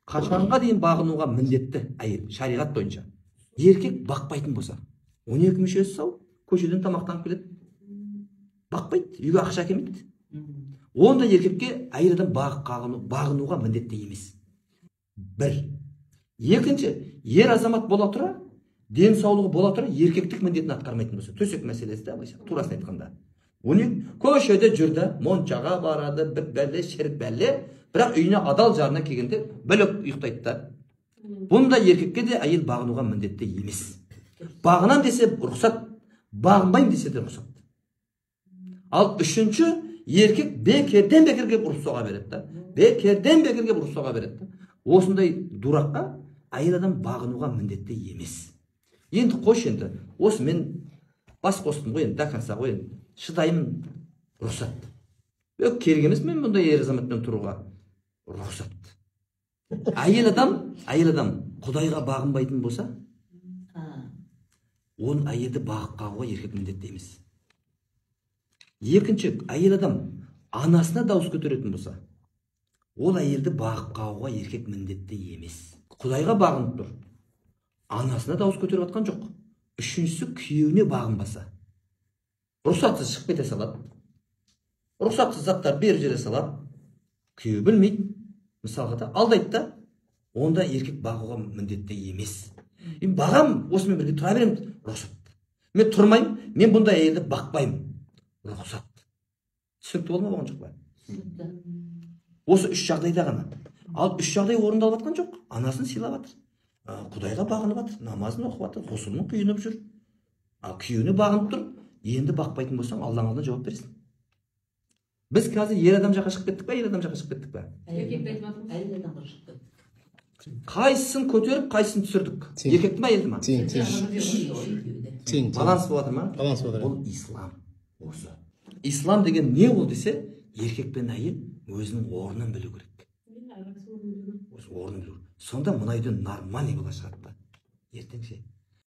Қашанға дейін бағынуға міндетті әйел шариғат бойынша. Еркек бақпайтын болса, 12 мүшесі сау, көшеден тамақтанып келеді. Бақпайды, үйге ақша әкелмейді. Онда еркекке әйел адам бағынуға міндетті емес. Бір. Екінші, ер азамат бола тұра, денсаулығы бола тұра, еркектік міндетін атқармайтын болса, төсек мәселесі де турасын айтқанда. Көшеде жүрді, моншаға барады, бір бәле, шерік бәле, бірақ үйіне адал жарына келгенде бөлек ұйықтайды да. Бұнда еркекке де әйел бағынуға міндетті емес. Бағынам десе рұқсат, бағынбайым десе де рұқсат. Ал үшінші, еркек бекерден бекерге ұрып соға береді. Бекерден бекерге ұрып соға береді. Осындай дураққа әйел адам бағынуға міндетті емес. Енді қош енді, осы мен бас қостым ғой, енді даканса ғой, шыдаймын, рұқсат. Керек емес мен бұндай ер азаматпен тұруға, рұқсат. Әйел адам Құдайға бағынбайтын болса, оның әйелді бағып қағуға еркек міндетті емес. Екінші, әйел адам анасына дауыс көтеретін болса, ол әйелді бағып қағуға еркек міндетті емес. Құдайға бағынып тұр, анасына дауыс көтеріп атқан жоқ. Үшіншісі, күйеуіне бағынбаса, рұқсатсыз шығып кете салады, рұқсатсыз заттар беріп жібере салады, күйеуі білмейді, мысалға да алдайды да, онда еркек бағуға міндетті емес. Бағам, осымен бірге тұра беремін, рұқсат. Мен тұрмайым, мен бұндай әйелді бақпаймын, рұқсат. Түсінікті болды ма болған жоқ па? Осы үш жағдайда ғана. Ал үш жағдай орындалып жатқан жоқ. Анасын сыйлап жатыр, Құдайға бағынып жатыр, намазын оқып жатыр, ғұсылын құйынып жүр. Күйеуіне бағынып тұр. Енді бақпайтын болсаң, Алланың алдына жауап бересің. Біз қазір ер адам жаққа шығып кеттік па, әйел адам жаққа шығып кеттік па? Әйел адамға шығып кеттік. Қайсысын көтеріп, қайсысын түсірдік? Еркекті ма, әйелді ма? Тең. Баланс болады ма? Баланс болады. Бұл ислам. Осы. Ислам деген не ол десе, еркек пен әйел өзінің орнын білу керек. Орнын білу. Сонда мына үйден нормальный бала шығады. Ертең ше.